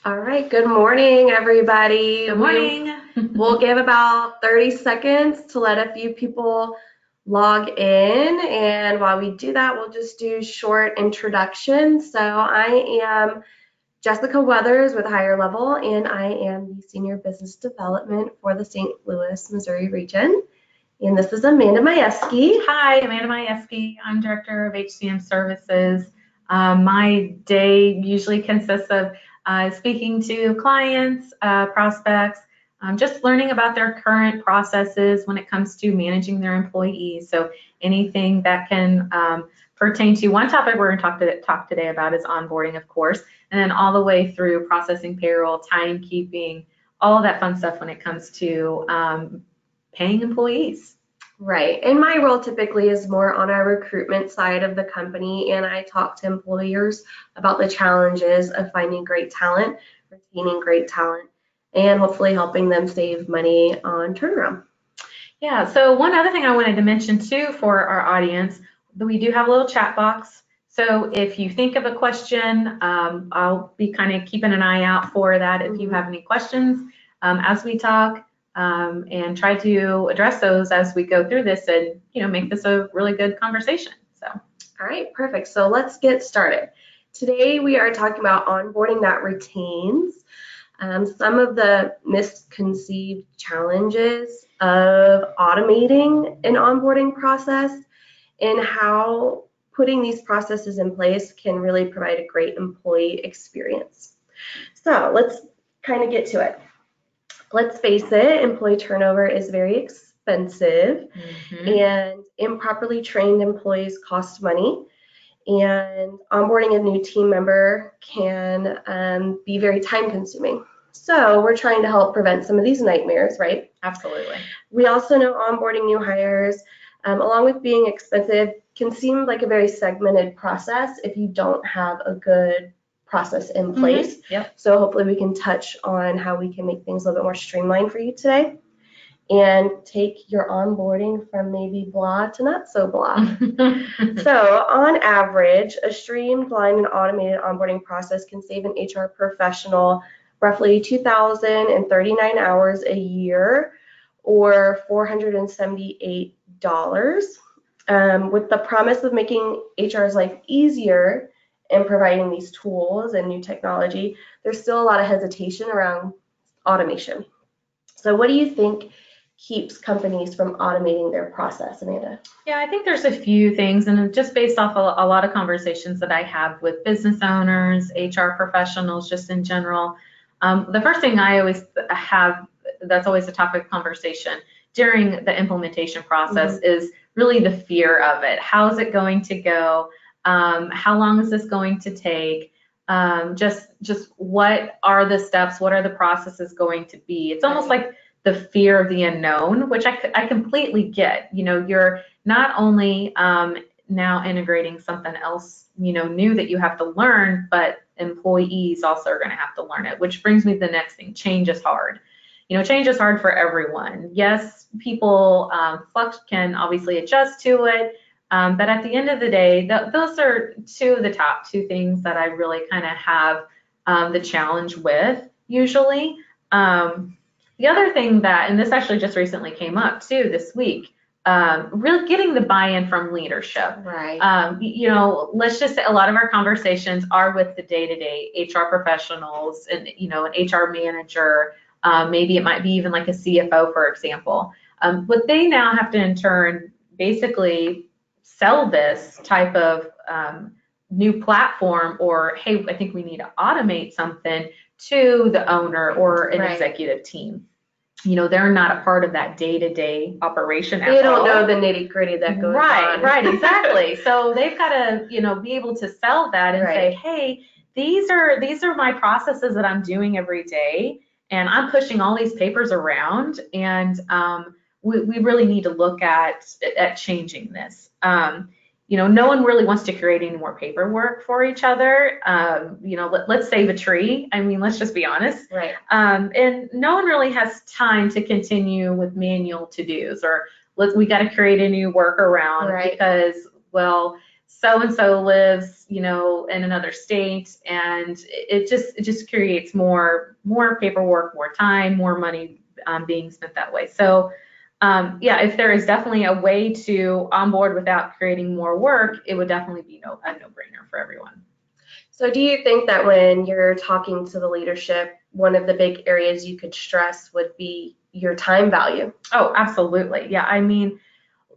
All right, good morning, everybody. Good morning. We'll give about 30 seconds to let a few people log in. And while we do that, we'll just do short introductions. So I am Jessica Weathers with HireLevel, and I am the Senior Business Development for the St. Louis, Missouri region. And this is Amanda Majewski. Hi, Amanda Majewski. I'm Director of HCM Services. My day usually consists of speaking to clients, prospects, just learning about their current processes when it comes to managing their employees. So anything that can pertain to one topic we're going to talk today about is onboarding, of course, and then all the way through processing payroll, timekeeping, all of that fun stuff when it comes to paying employees. Right. And my role typically is more on our recruitment side of the company, and I talk to employers about the challenges of finding great talent, retaining great talent, and hopefully helping them save money on turnaround. Yeah, so one other thing I wanted to mention too for our audience, that we do have a little chat box. So if you think of a question, I'll be kind of keeping an eye out for that if you have any questions as we talk, and try to address those as we go through this and make this a really good conversation. So, all right, perfect. So let's get started. Today we are talking about onboarding that retains. Some of the misconceived challenges of automating an onboarding process and how putting these processes in place can really provide a great employee experience. So let's kind of get to it. Let's face it, employee turnover is very expensive, and improperly trained employees cost money. And onboarding a new team member can be very time consuming. So we're trying to help prevent some of these nightmares, right? Absolutely. We also know onboarding new hires, along with being expensive, can seem like a very segmented process if you don't have a good process in place. Yep. So hopefully we can touch on how we can make things a little bit more streamlined for you today and take your onboarding from maybe blah to not so blah. So on average, a streamlined and automated onboarding process can save an HR professional roughly 2,039 hours a year or $478, with the promise of making HR's life easier and providing these tools and new technology. There's still a lot of hesitation around automation. So what do you think keeps companies from automating their process, Amanda? Yeah, I think there's a few things, and just based off a lot of conversations that I have with business owners, HR professionals, just in general. The first thing I always have, that's always a topic of conversation during the implementation process, is really the fear of it. How is it going to go? How long is this going to take? Just what are the steps? What are the processes going to be? It's almost like the fear of the unknown, which I completely get. You're not only now integrating something else, new that you have to learn, but employees also are going to have to learn it, which brings me to the next thing. Change is hard. Change is hard for everyone. Yes, people can obviously adjust to it, but at the end of the day, those are two of the top two things that I really kind of have the challenge with usually. The other thing and this actually just recently came up too this week, really getting the buy-in from leadership. Right. Let's just say a lot of our conversations are with the day-to-day HR professionals and, an HR manager, maybe it might be even like a CFO, for example. But they now have to in turn basically sell this type of new platform, or, hey, I think we need to automate something to the owner or an executive team. They're not a part of that day-to-day operation at all. They don't know the nitty-gritty that goes on. Right, exactly. So they've got to, be able to sell that and say, hey, these are my processes that I'm doing every day, and I'm pushing all these papers around, and we really need to look at changing this. No one really wants to create any more paperwork for each other. Let's save a tree. I mean, let's just be honest. Right. And no one really has time to continue with manual to-dos, or we got to create a new workaround because, well, so-and-so lives, in another state, and it just creates more paperwork, more time, more money being spent that way. So yeah, if there is definitely a way to onboard without creating more work, it would definitely be a no-brainer for everyone. So do you think that when you're talking to the leadership, one of the big areas you could stress would be your time value? Oh, absolutely. Yeah, I mean,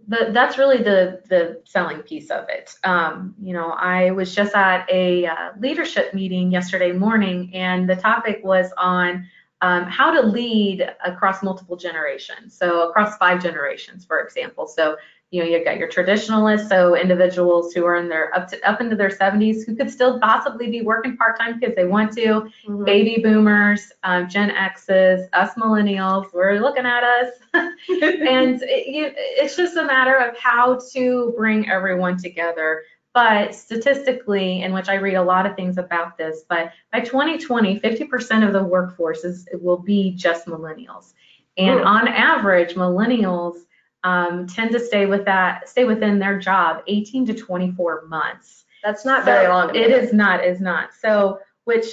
that's really the selling piece of it. I was just at a leadership meeting yesterday morning, and the topic was on how to lead across multiple generations. So across 5 generations, for example. So you've got your traditionalists, so individuals who are in their up into their 70s who could still possibly be working part-time because they want to. Mm-hmm. Baby boomers, Gen X's, us millennials, we're looking at us. And it's just a matter of how to bring everyone together. But statistically, in which I read a lot of things about this, but by 2020, 50% of the workforce will be just millennials. And on average, millennials tend to stay within their job 18 to 24 months. That's not very long. It is not. So, which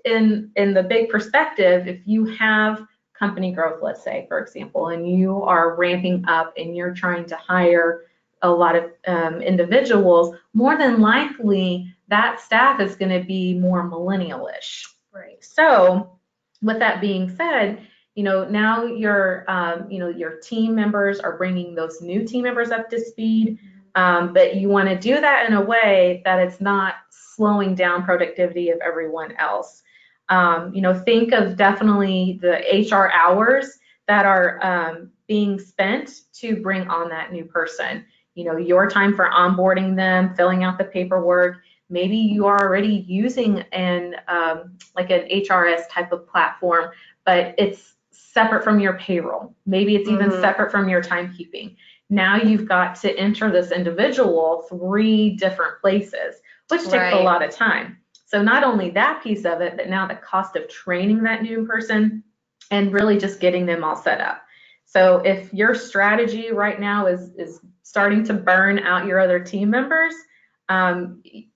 in the big perspective, if you have company growth, let's say, for example, and you are ramping up and you're trying to hire a lot of individuals, more than likely that staff is going to be more millennial-ish. Right. So, with that being said, now your team members are bringing those new team members up to speed, but you want to do that in a way that it's not slowing down productivity of everyone else. Think of definitely the HR hours that are being spent to bring on that new person. Your time for onboarding them, filling out the paperwork. Maybe you are already using like an HRS type of platform, but it's separate from your payroll. Maybe it's even separate from your timekeeping. Now you've got to enter this individual 3 different places, which takes a lot of time. So not only that piece of it, but now the cost of training that new person and really just getting them all set up. So if your strategy right now is starting to burn out your other team members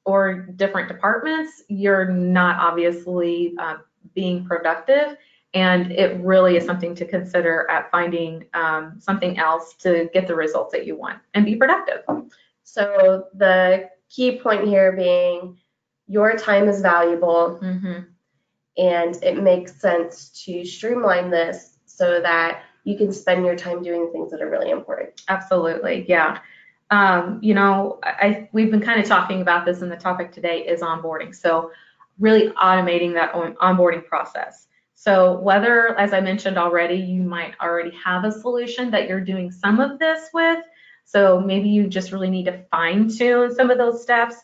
or different departments, you're not obviously being productive. And it really is something to consider at finding something else to get the results that you want and be productive. So the key point here being your time is valuable, and it makes sense to streamline this so that you can spend your time doing things that are really important. Absolutely, yeah. We've been kind of talking about this, and the topic today is onboarding. So really automating that onboarding process. So whether, as I mentioned already, you might already have a solution that you're doing some of this with, so maybe you just really need to fine tune some of those steps,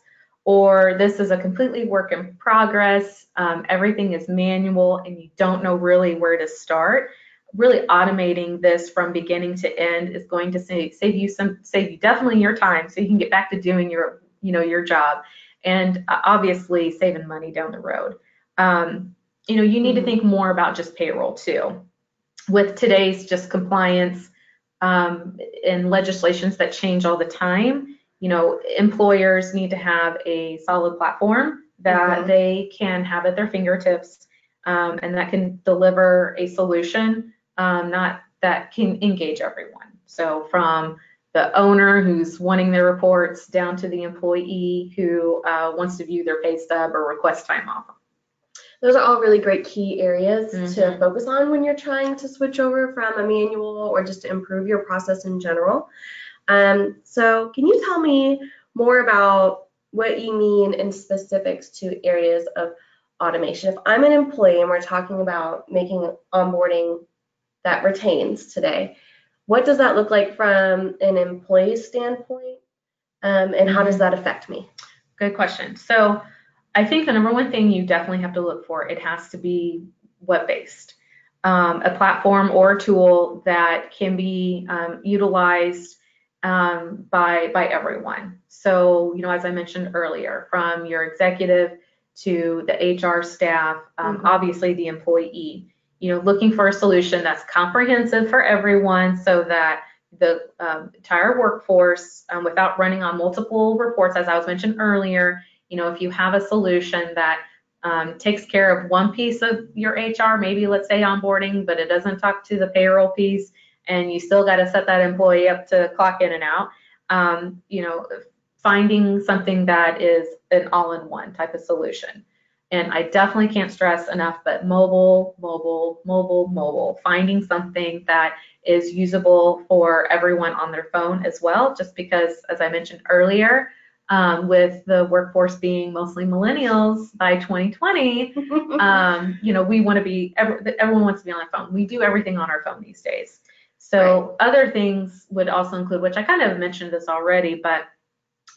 or this is a completely work in progress, everything is manual and you don't know really where to start. Really automating this from beginning to end is going to save you definitely your time, so you can get back to doing your job, and obviously saving money down the road. You need to think more about just payroll too. With today's just compliance and legislations that change all the time, employers need to have a solid platform that they can have at their fingertips, and that can deliver a solution that can engage everyone. So from the owner who's wanting their reports down to the employee who wants to view their pay stub or request time off. Those are all really great key areas to focus on when you're trying to switch over from a manual or just to improve your process in general. So can you tell me more about what you mean in specifics to areas of automation? If I'm an employee and we're talking about making onboarding that retains today, what does that look like from an employee standpoint, and how does that affect me? Good question. So I think the number one thing you definitely have to look for, it has to be web-based, a platform or a tool that can be utilized by everyone. So, as I mentioned earlier, from your executive to the HR staff, obviously the employee, looking for a solution that's comprehensive for everyone so that the entire workforce without running on multiple reports, as I was mentioned earlier. If you have a solution that takes care of one piece of your HR, maybe let's say onboarding, but it doesn't talk to the payroll piece, and you still got to set that employee up to clock in and out. Finding something that is an all-in-one type of solution. And I definitely can't stress enough, but mobile, mobile, mobile, mobile, finding something that is usable for everyone on their phone as well, just because, as I mentioned earlier, with the workforce being mostly millennials by 2020, we want to be, everyone wants to be on their phone. We do everything on our phone these days. So other things would also include, which I kind of mentioned this already, but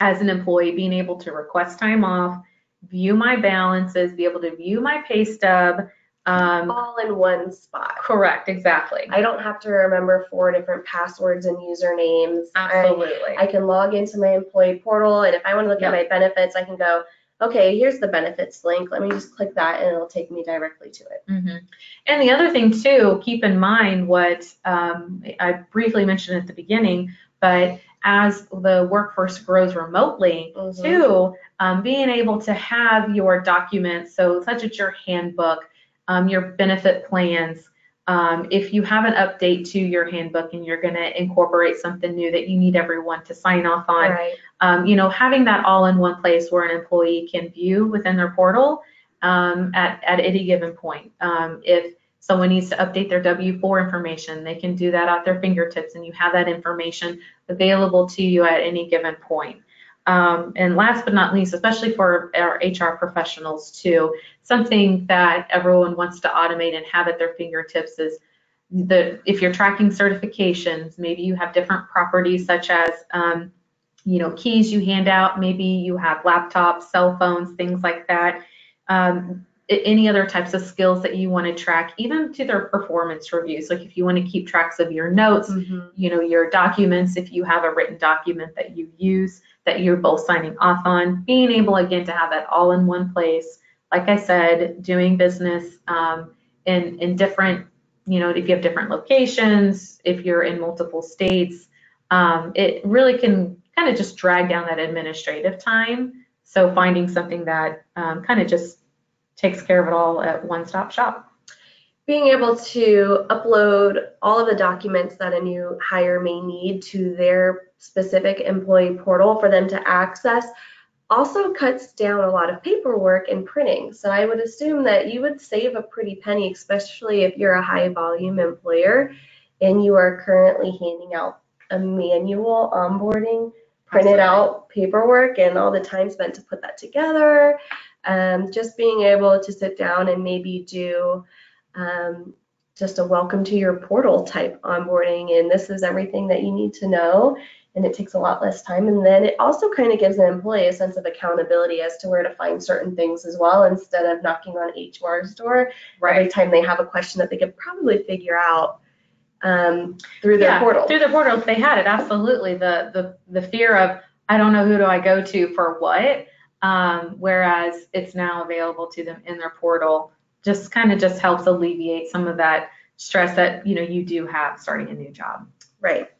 as an employee, being able to request time off, view my balances, be able to view my pay stub. All in one spot. Correct, exactly. I don't have to remember 4 different passwords and usernames. Absolutely. I can log into my employee portal, and if I want to look at my benefits, I can go, okay, here's the benefits link. Let me just click that, and it'll take me directly to it. Mm-hmm. And the other thing, too, keep in mind what I briefly mentioned at the beginning, but as the workforce grows remotely, too, being able to have your documents, so such as your handbook, your benefit plans, if you have an update to your handbook and you're going to incorporate something new that you need everyone to sign off on, having that all in one place where an employee can view within their portal at any given point. If someone needs to update their W-4 information, they can do that at their fingertips, and you have that information available to you at any given point. And last but not least, especially for our HR professionals too, something that everyone wants to automate and have at their fingertips is if you're tracking certifications, maybe you have different properties such as keys you hand out, maybe you have laptops, cell phones, things like that. Any other types of skills that you want to track, even to their performance reviews. Like if you want to keep tracks of your notes, your documents, if you have a written document that you use that you're both signing off on, being able again to have that all in one place. Like I said, doing business in different, if you have different locations, if you're in multiple states, it really can kind of just drag down that administrative time. So finding something that kind of just takes care of it all at one-stop shop. Being able to upload all of the documents that a new hire may need to their specific employee portal for them to access also cuts down a lot of paperwork and printing. So I would assume that you would save a pretty penny, especially if you're a high volume employer and you are currently handing out a manual onboarding, printed out paperwork, and all the time spent to put that together. Just being able to sit down and maybe do just a welcome to your portal type onboarding, and this is everything that you need to know, and it takes a lot less time. And then it also kind of gives an employee a sense of accountability as to where to find certain things as well, instead of knocking on HR's door every time they have a question that they could probably figure out through their portal. Through their portal, if they had it, absolutely. The fear of, I don't know, who do I go to for what? Whereas it's now available to them in their portal, just helps alleviate some of that stress that you do have starting a new job. Right.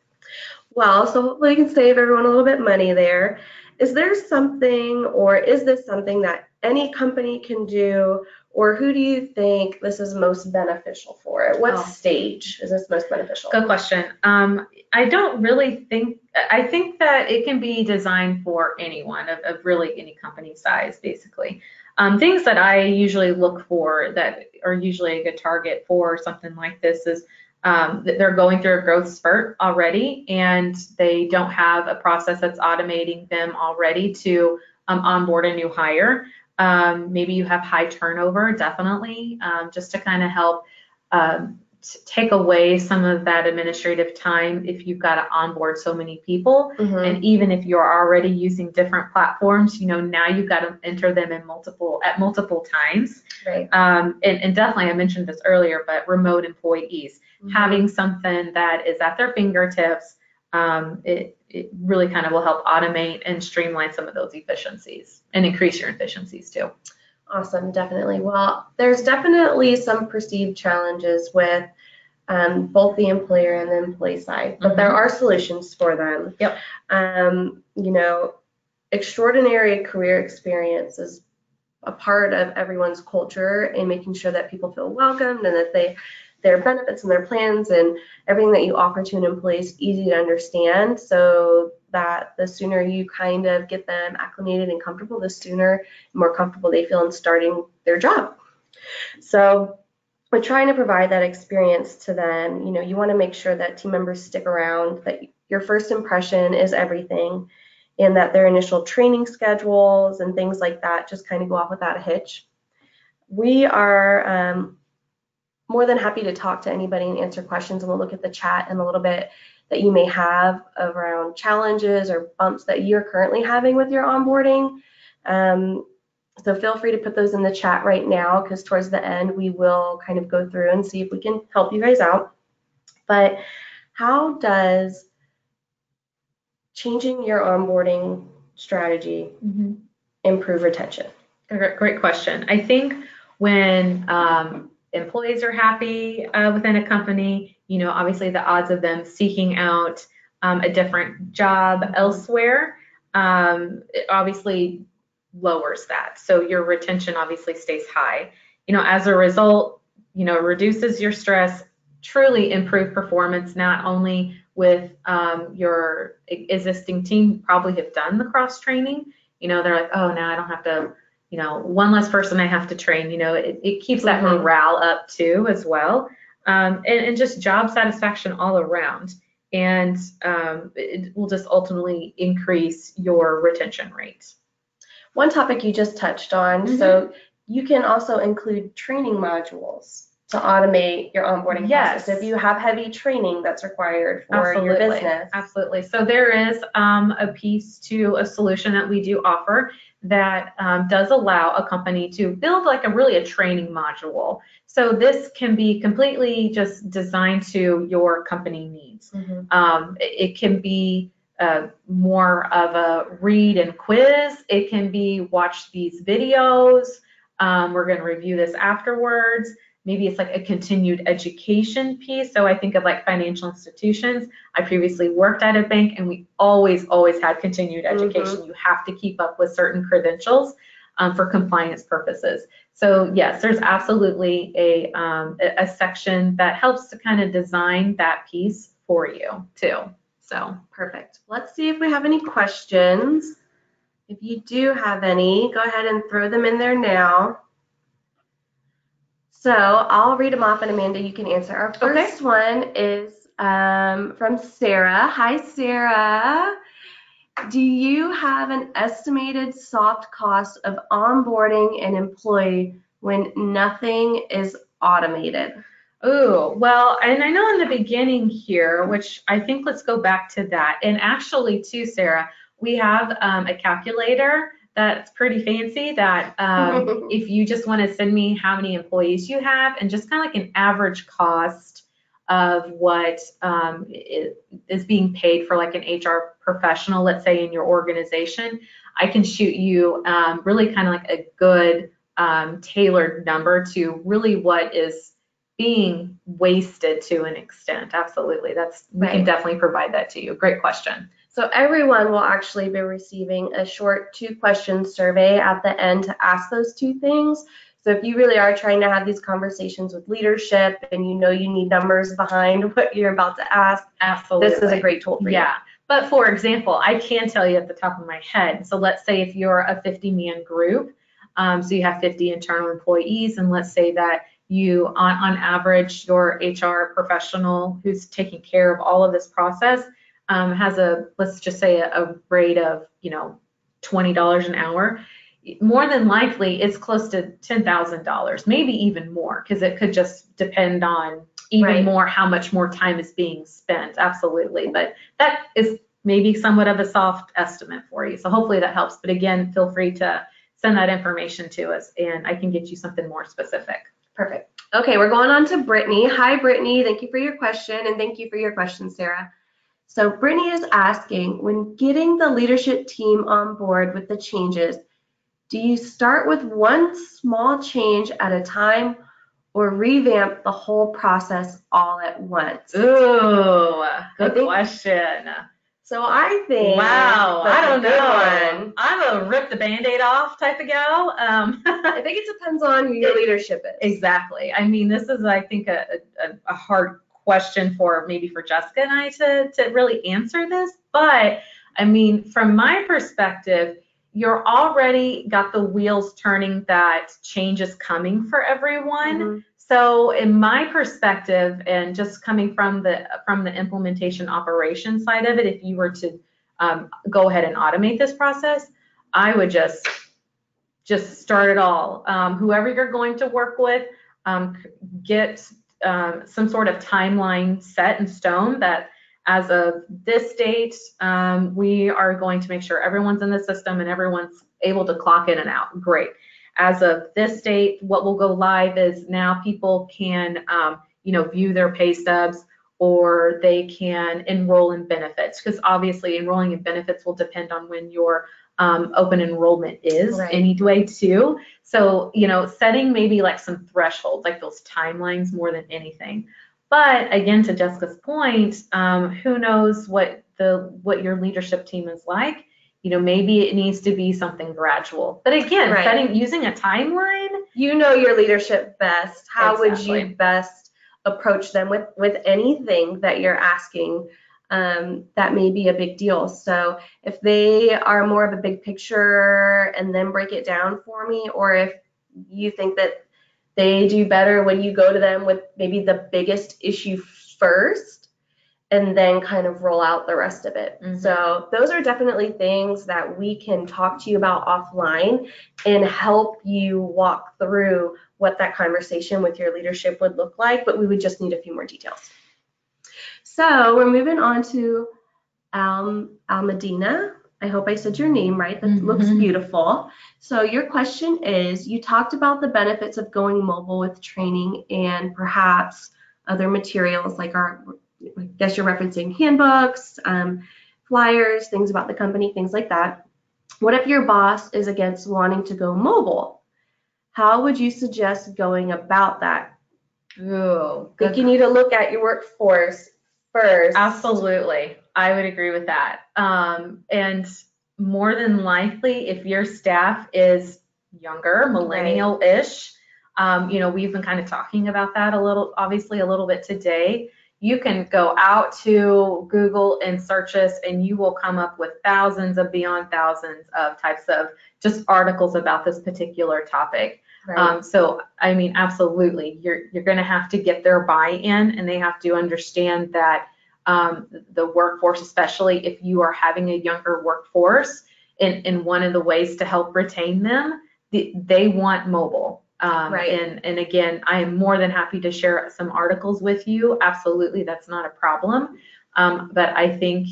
Well, so hopefully you can save everyone a little bit of money there. Is there something, or is this something that any company can do, or who do you think this is most beneficial for? At what stage is this most beneficial? Good question. I don't really think, I think that it can be designed for anyone of really any company size, basically. Things that I usually look for that are usually a good target for something like this is that they're going through a growth spurt already, and they don't have a process that's automating them already to onboard a new hire. Maybe you have high turnover, definitely, just to kind of help take away some of that administrative time if you've got to onboard so many people. And even if you're already using different platforms, now you've got to enter them at multiple times. Right. And definitely, I mentioned this earlier, but remote employees, having something that is at their fingertips, it really kind of will help automate and streamline some of those efficiencies and increase your efficiencies too. Awesome, definitely. Well, there's definitely some perceived challenges with both the employer and the employee side. But there are solutions for them. Yep. Extraordinary career experience is a part of everyone's culture and making sure that people feel welcomed and that their benefits and their plans and everything that you offer to an employee is easy to understand, so that the sooner you kind of get them acclimated and comfortable, the sooner more comfortable they feel in starting their job. So we're trying to provide that experience to them. You want to make sure that team members stick around, that your first impression is everything, and that their initial training schedules and things like that just kind of go off without a hitch. We are more than happy to talk to anybody and answer questions, and we'll look at the chat in a little bit that you may have around challenges or bumps that you're currently having with your onboarding. So feel free to put those in the chat right now, because towards the end we will kind of go through and see if we can help you guys out. But how does changing your onboarding strategy improve retention? Great question. I think when employees are happy within a company, obviously the odds of them seeking out a different job elsewhere, it obviously lowers that. So your retention obviously stays high. As a result, reduces your stress, truly improve performance, not only with your existing team, probably have done the cross training. They're like, oh, now I don't have to, one less person I have to train. It keeps that morale up too as well, and just job satisfaction all around. And it will just ultimately increase your retention rate. One topic you just touched on, so you can also include training modules to automate your onboarding process if you have heavy training that's required for your business. Absolutely. So there is a piece to a solution that we do offer that does allow a company to build like a training module. So this can be completely just designed to your company needs. It can be more of a read and quiz. It can be watch these videos. We're going to review this afterwards. Maybe it's like a continued education piece. So I think of like financial institutions. I previously worked at a bank, and we always had continued education. You have to keep up with certain credentials for compliance purposes. So yes, there's absolutely a section that helps to kind of design that piece for you too. So perfect. Let's see if we have any questions. If you do have any, go ahead and throw them in there now. So I'll read them off, and Amanda, you can answer. Our first one is from Sarah. Hi, Sarah. Do you have an estimated soft cost of onboarding an employee when nothing is automated? Oh, well, and I know in the beginning here, which I think let's go back to that. And actually too, Sarah, we have a calculator that's pretty fancy that if you just want to send me how many employees you have and just kind of like an average cost of what is being paid for like an HR professional, let's say in your organization, I can shoot you really kind of like a good tailored number to really what is being wasted to an extent. Absolutely. We can definitely provide that to you. Great question. So everyone will actually be receiving a short 2-question survey at the end to ask those 2 things. So if you really are trying to have these conversations with leadership and you need numbers behind what you're about to ask, absolutely, this is a great tool for you. Yeah. But for example, I can tell you at the top of my head. So let's say if you're a 50-man group, so you have 50 internal employees, and let's say that you, on average, your HR professional who's taking care of all of this process has let's just say a rate of, $20 an hour. More than likely, it's close to $10,000, maybe even more, because it could just depend on even more how much more time is being spent. Absolutely. But that is maybe somewhat of a soft estimate for you. So hopefully that helps. But again, feel free to send that information to us, and I can get you something more specific. Perfect. Okay, we're going on to Brittany. Hi, Brittany. Thank you for your question, and thank you for your question, Sarah. So Brittany is asking, when getting the leadership team on board with the changes, do you start with one small change at a time, or revamp the whole process all at once? Ooh, good question. So I think, wow, I don't know. One. I'm a rip the Band-Aid off type of gal. I think it depends on who your leadership is. Exactly. I mean, this is, I think, a hard question for maybe for Jessica and I to really answer this. But I mean, from my perspective, you're already got the wheels turning that change is coming for everyone. Mm-hmm. So in my perspective, and just coming from the implementation operation side of it, if you were to go ahead and automate this process, I would just start it all. Whoever you're going to work with, get some sort of timeline set in stone that as of this date, we are going to make sure everyone's in the system and everyone's able to clock in and out. Great. As of this date, what will go live is now people can, view their pay stubs, or they can enroll in benefits, because obviously enrolling in benefits will depend on when your open enrollment is anyway too. So, setting maybe like some thresholds, like those timelines more than anything. But again, to Jessica's point, who knows what your leadership team is like? Maybe it needs to be something gradual. But again, using a timeline. You know your leadership best. How would you best approach them with anything that you're asking? That may be a big deal. So if they are more of a big picture and then break it down for me, or if you think that they do better when you go to them with maybe the biggest issue first and then kind of roll out the rest of it. Mm-hmm. So those are definitely things that we can talk to you about offline and help you walk through what that conversation with your leadership would look like, but we would just need a few more details. So we're moving on to Almadina. I hope I said your name right. That looks beautiful. So your question is, you talked about the benefits of going mobile with training and perhaps other materials like I guess you're referencing handbooks, flyers, things about the company, things like that. What if your boss is against wanting to go mobile? How would you suggest going about that? Ooh, I think you need to look at your workforce first. Absolutely. I would agree with that. And more than likely, if your staff is younger, millennial-ish, we've been kind of talking about that a little bit today. You can go out to Google and search us, and you will come up with thousands of types of just articles about this particular topic. Right. So, I mean, absolutely, you're going to have to get their buy-in, and they have to understand that the workforce, especially if you are having a younger workforce, and one of the ways to help retain them, they want mobile. And again, I am more than happy to share some articles with you. Absolutely, that's not a problem. But I think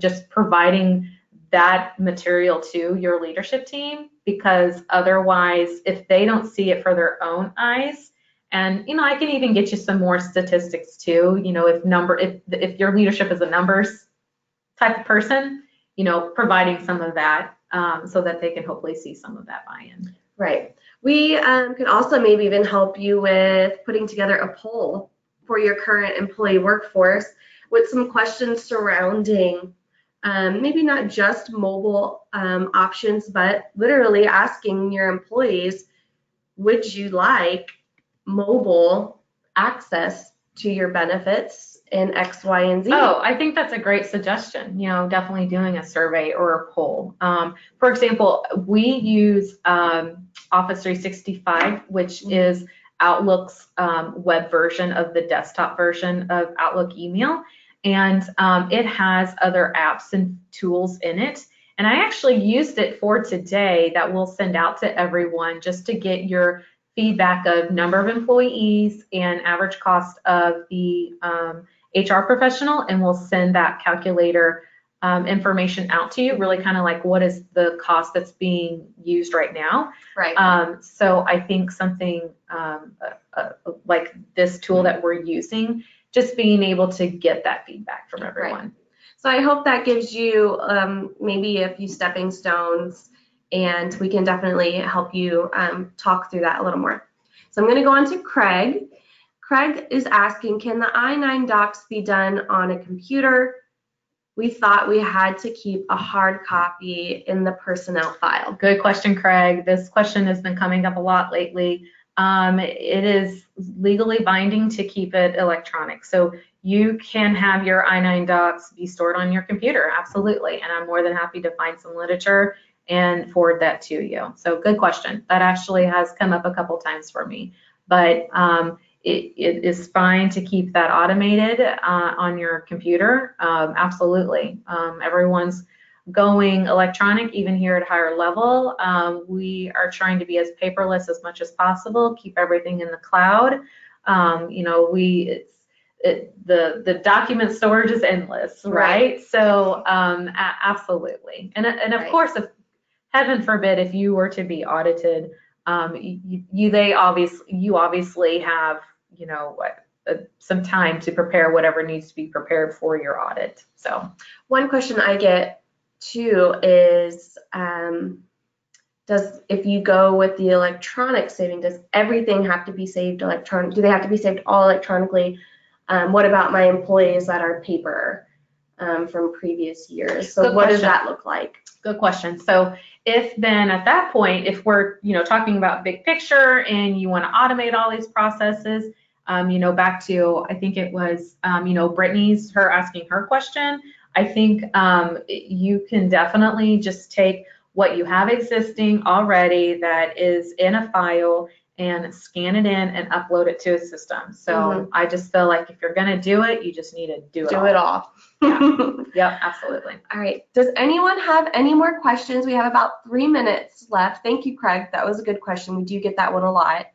just providing that material to your leadership team, because otherwise, if they don't see it for their own eyes, and I can even get you some more statistics too. If your leadership is a numbers type of person, providing some of that so that they can hopefully see some of that buy-in. Right. We could also maybe even help you with putting together a poll for your current employee workforce with some questions surrounding maybe not just mobile options, but literally asking your employees, would you like mobile access to your benefits in X, Y, and Z? Oh, I think that's a great suggestion. Definitely doing a survey or a poll. For example, we use Office 365, which is Outlook's web version of the desktop version of Outlook email. And it has other apps and tools in it. And I actually used it for today that we'll send out to everyone just to get your feedback of number of employees and average cost of the HR professional, and we'll send that calculator information out to you, really kind of like what is the cost that's being used right now. Right. So I think something like this tool that we're using, just being able to get that feedback from everyone. Right. So I hope that gives you maybe a few stepping stones, and we can definitely help you talk through that a little more. So I'm going to go on to Craig. Craig is asking, can the I-9 docs be done on a computer? We thought we had to keep a hard copy in the personnel file. Good question, Craig. This question has been coming up a lot lately. It is legally binding to keep it electronic. So you can have your I-9 docs be stored on your computer, absolutely. And I'm more than happy to find some literature and forward that to you. So good question. That actually has come up a couple times for me. But it is fine to keep that automated on your computer. Absolutely. Everyone's going electronic, even here at HireLevel. We are trying to be as paperless as much as possible, keep everything in the cloud. The document storage is endless, right? So absolutely. And of course, if heaven forbid, if you were to be audited, you obviously have, some time to prepare whatever needs to be prepared for your audit. So one question I get too is, if you go with the electronic saving, does everything have to be saved electronic? Do they have to be saved all electronically? What about my employees that are paper from previous years? So what does that look like? Good question. So if then at that point, if we're talking about big picture and you want to automate all these processes, back to, I think it was Brittany's, her asking her question. I think you can definitely just take what you have existing already that is in a file and scan it in and upload it to a system. So I just feel like if you're going to do it, you just need to do it all. Yeah. Yep, absolutely. All right. Does anyone have any more questions? We have about 3 minutes left. Thank you, Craig. That was a good question. We do get that one a lot.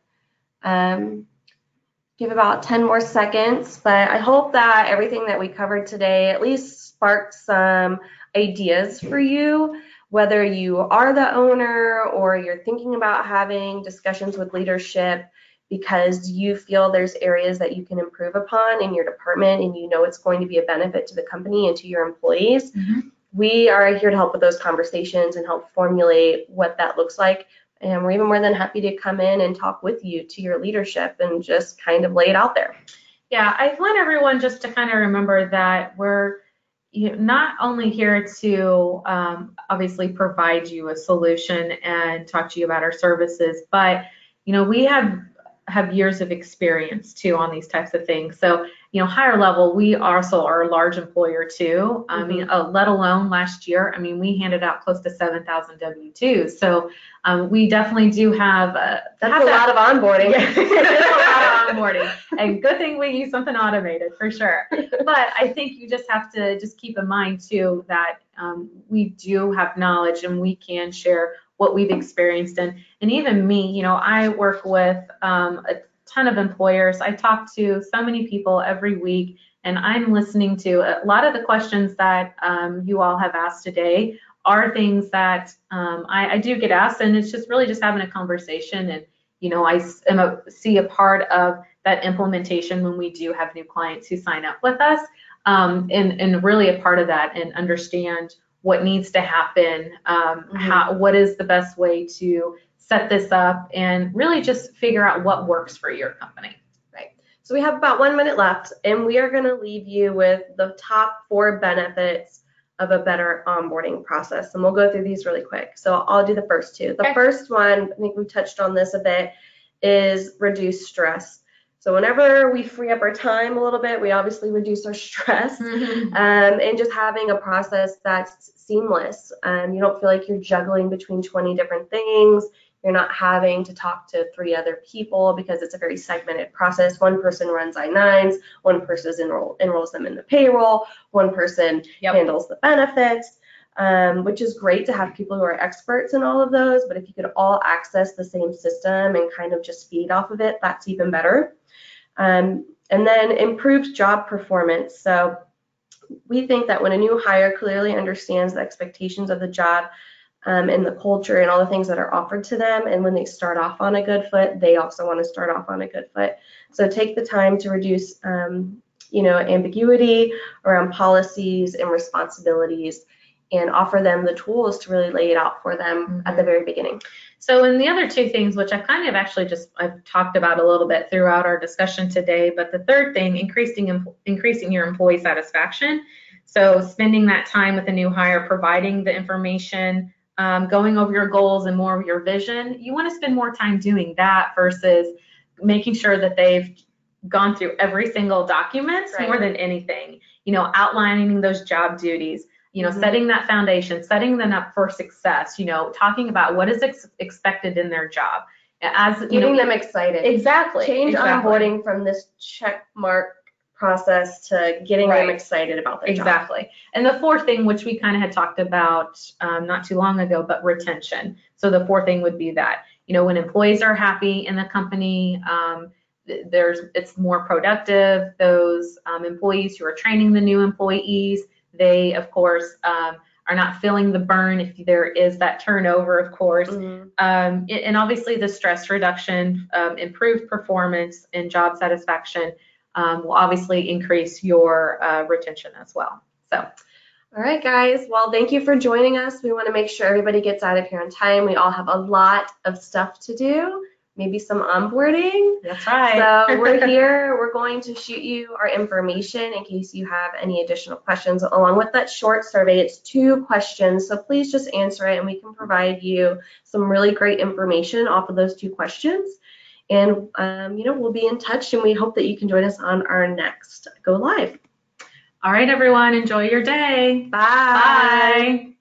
Give about 10 more seconds, but I hope that everything that we covered today at least sparked some ideas for you, whether you are the owner or you're thinking about having discussions with leadership because you feel there's areas that you can improve upon in your department and it's going to be a benefit to the company and to your employees. We are here to help with those conversations and help formulate what that looks like. And we're even more than happy to come in and talk with you to your leadership and just kind of lay it out there. Yeah, I want everyone just to kind of remember that we're not only here to obviously provide you a solution and talk to you about our services, but we have years of experience too on these types of things. So HireLevel, we also are a large employer too. I mean, let alone last year, we handed out close to 7,000 W-2s. So we definitely do have that's a lot of onboarding. Yeah, it's a lot of onboarding, and good thing we use something automated for sure. But I think you just have to just keep in mind too that we do have knowledge and we can share what we've experienced. And even me, I work with a ton of employers. I talk to so many people every week, and I'm listening to a lot of the questions that you all have asked today are things that I do get asked, and it's just really just having a conversation. And I see a part of that implementation when we do have new clients who sign up with us, and really a part of that and understand what needs to happen, what is the best way to set this up, and really just figure out what works for your company. Right. So we have about 1 minute left, and we are going to leave you with the top 4 benefits of a better onboarding process. And we'll go through these really quick. So I'll do the first 2. The first one, I think we touched on this a bit, is reduce stress. So whenever we free up our time a little bit, we obviously reduce our stress, and just having a process that's seamless. You don't feel like you're juggling between 20 different things. You're not having to talk to 3 other people because it's a very segmented process. One person runs I-9s, one person enrolls them in the payroll, one person handles the benefits, which is great to have people who are experts in all of those. But if you could all access the same system and kind of just feed off of it, that's even better. And then improved job performance. So we think that when a new hire clearly understands the expectations of the job and the culture and all the things that are offered to them, and when they start off on a good foot, they also want to start off on a good foot. So take the time to reduce ambiguity around policies and responsibilities and offer them the tools to really lay it out for them at the very beginning. So, and the other two things, which I've kind of actually I've talked about a little bit throughout our discussion today, but the third thing, increasing your employee satisfaction. So spending that time with a new hire, providing the information, going over your goals and more of your vision. You want to spend more time doing that versus making sure that they've gone through every single document more than anything, outlining those job duties, setting that foundation, setting them up for success, talking about what is expected in their job. As getting them excited. Exactly. Change onboarding from this check mark process to getting them excited about their job. Exactly. And the fourth thing, which we kind of had talked about not too long ago, but retention. So the fourth thing would be that, when employees are happy in the company, it's more productive. Those employees who are training the new employees, they, of course, are not feeling the burn if there is that turnover, of course. And obviously the stress reduction, improved performance and job satisfaction will obviously increase your retention as well. So. All right, guys. Well, thank you for joining us. We want to make sure everybody gets out of here on time. We all have a lot of stuff to do, maybe some onboarding. That's right. So we're here. We're going to shoot you our information in case you have any additional questions along with that short survey. It's 2 questions, so please just answer it and we can provide you some really great information off of those 2 questions. And, we'll be in touch and we hope that you can join us on our next Go Live. All right, everyone. Enjoy your day. Bye. Bye.